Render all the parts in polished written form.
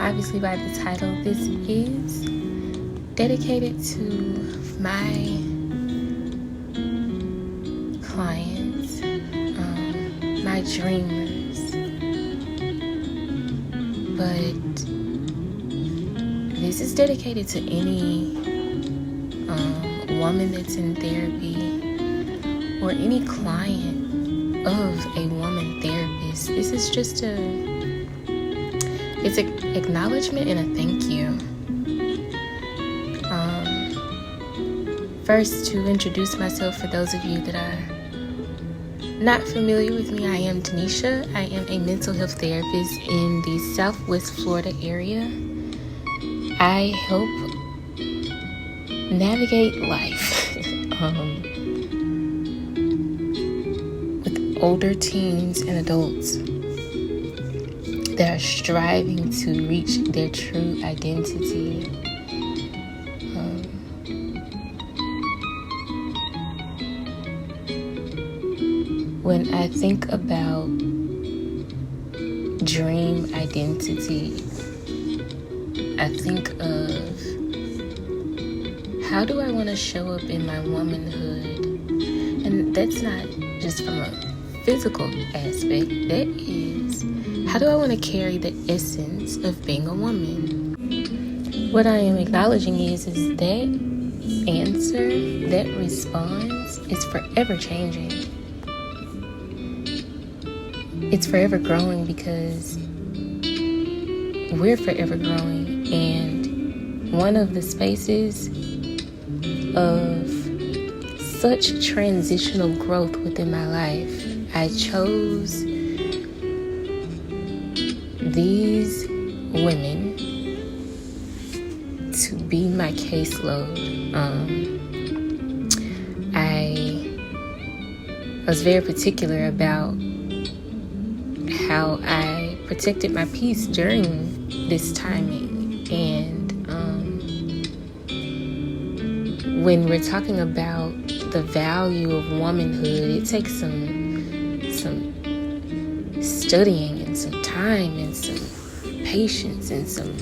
obviously by the title, this is dedicated to my clients, my dreamers. But this is dedicated to any woman that's in therapy or any client of a woman therapist. This is just it's an acknowledgement and a thank you. First, to introduce myself for those of you that are not familiar with me, I am Danesha. I am a mental health therapist in the Southwest Florida area. I help navigate life with older teens and adults that are striving to reach their true identity. When I think about dream identity, I think of how do I want to show up in my womanhood? And that's not just from a physical aspect. That is, how do I want to carry the essence of being a woman? What I am acknowledging is that answer, that response is forever changing. It's forever growing because we're forever growing. And one of the spaces of such transitional growth within my life, I chose these women to be my caseload. I was very particular about how I protected my peace during this timing. And when we're talking about the value of womanhood, it takes some studying and some time and some patience and some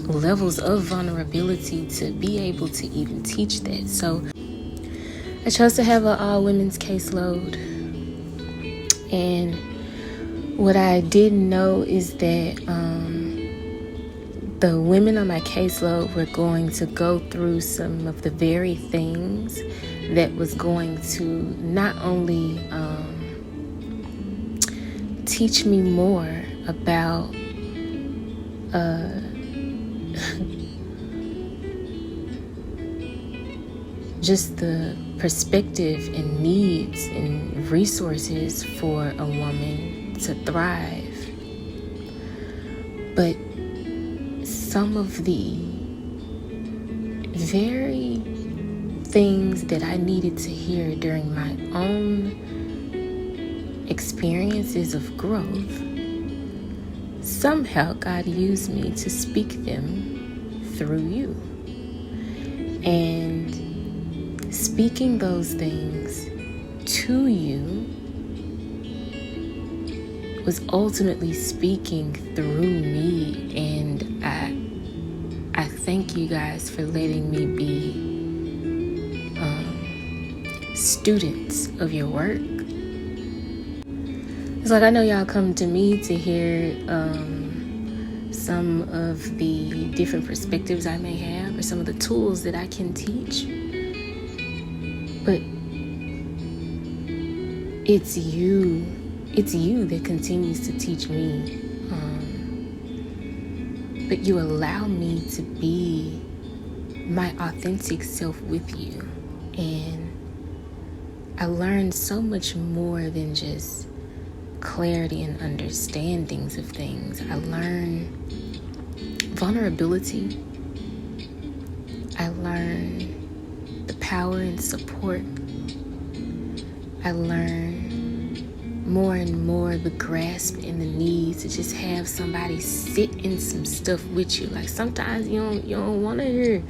levels of vulnerability to be able to even teach that. So I chose to have an all-women's caseload. And what I didn't know is that the women on my caseload were going to go through some of the very things that was going to not only teach me more about just the perspective and needs and resources for a woman to thrive, but some of the very things that I needed to hear during my own experiences of growth, somehow God used me to speak them through you. And speaking those things to you was ultimately speaking through me. And I thank you guys for letting me be students of your work. It's like I know y'all come to me to hear some of the different perspectives I may have or some of the tools that I can teach. But it's you that continues to teach me. But you allow me to be my authentic self with you. And I learned so much more than just clarity and understandings of things. I learned vulnerability. I learned the power and support. I learned more and more the grasp and the need to just have somebody sit in some stuff with you. Like sometimes you don't want to hear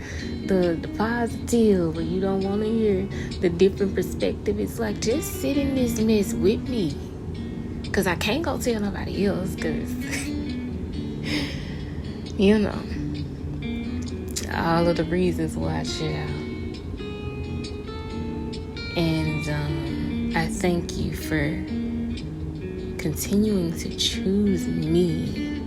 the positive, or you don't want to hear the different perspective. It's like, just sit in this mess with me, because I can't go tell nobody else, because You know, all of the reasons why, child. And I thank you for continuing to choose me.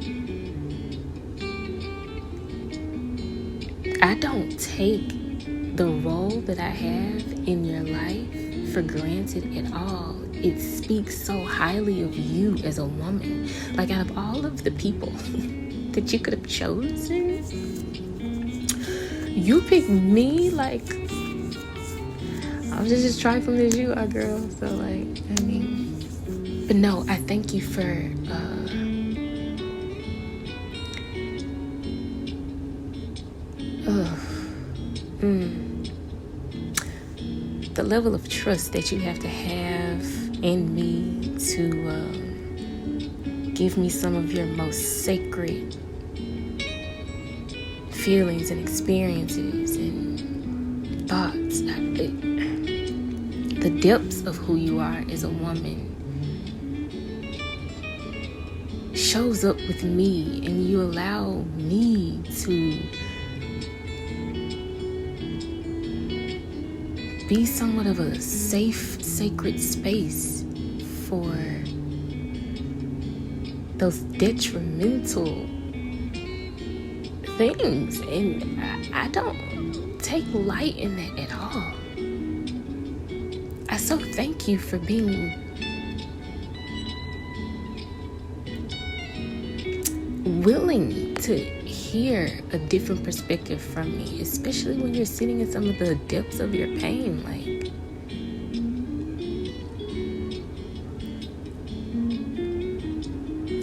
I don't take the role that I have in your life for granted at all. It speaks so highly of you as a woman. Like, out of all of the people that you could have chosen, you picked me. Like, I'm just as trifling as you are, girl. So, like, I mean, but no, I thank you for the level of trust that you have to have in me to give me some of your most sacred feelings and experiences and thoughts. The depths of who you are as a woman shows up with me, and you allow me to be somewhat of a safe, sacred space for those detrimental things. And I don't take light in that at all. I so thank you for being willing to hear a different perspective from me, especially when you're sitting in some of the depths of your pain. Like,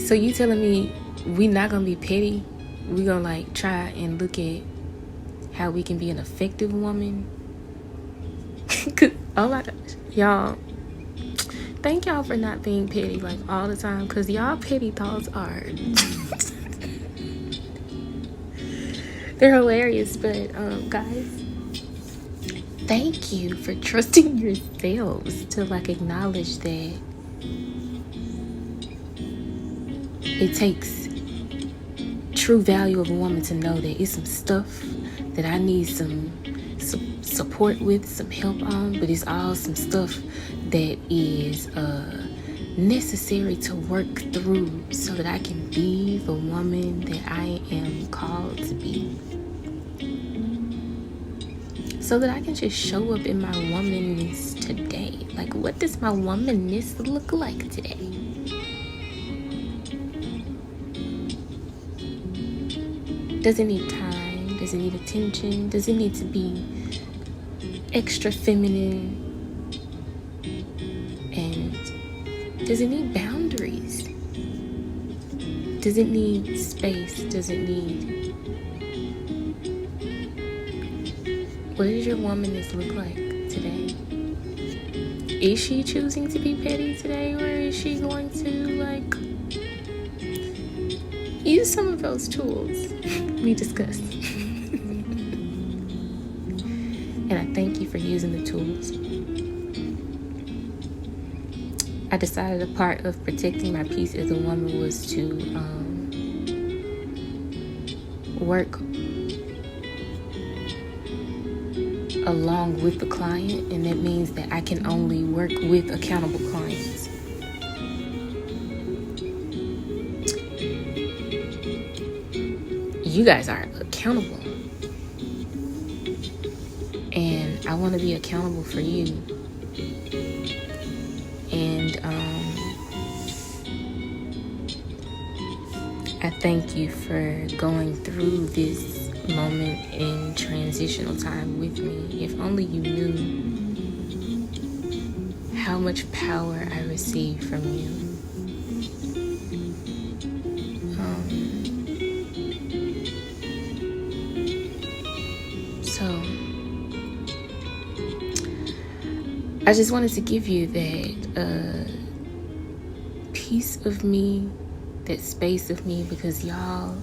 so you telling me we not gonna be petty? We gonna like try and look at how we can be an effective woman? Oh my gosh, y'all, thank y'all for not being petty like all the time, because y'all petty thoughts are they're hilarious. But guys, thank you for trusting yourselves to like acknowledge that it takes true value of a woman to know that it's some stuff that I need some support with, some help on, but it's all some stuff that is necessary to work through so that I can be the woman that I am called to be. So that I can just show up in my womanness today. Like, what does my womanness look like today? Does it need time? Does it need attention? Does it need to be extra feminine? And does it need boundaries? Does it need space? Does it need... What does your womanness look like today? Is she choosing to be petty today, or is she going to like use some of those tools we discussed? And I thank you for using the tools. I decided a part of protecting my peace as a woman was to work along with the client, and that means that I can only work with accountable clients. You guys are accountable, and I want to be accountable for you. And I thank you for going through this moment in transitional time with me. If only you knew how much power I receive from you. So I just wanted to give you that piece of me, that space of me, because y'all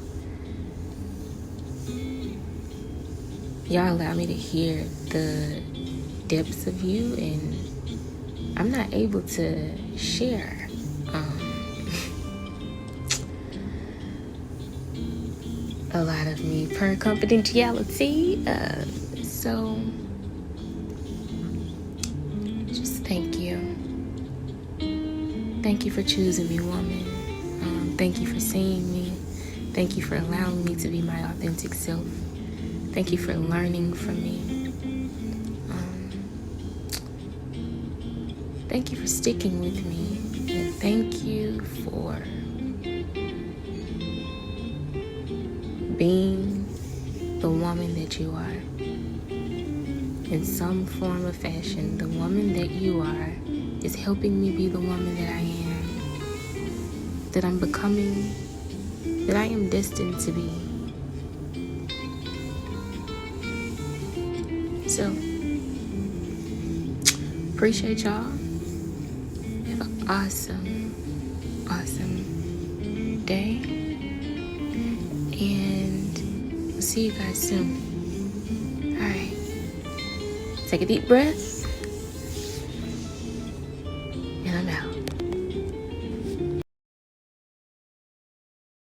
allow me to hear the depths of you, and I'm not able to share. a lot of me per confidentiality. So just thank you. Thank you for choosing me, woman. Thank you for seeing me. Thank you for allowing me to be my authentic self. Thank you for learning from me. Thank you for sticking with me. And thank you for being the woman that you are. In some form or fashion, the woman that you are is helping me be the woman that I am, that I'm becoming, that I am destined to be. So, appreciate y'all. Have an awesome, awesome day. And we'll see you guys soon. Alright. Take a deep breath.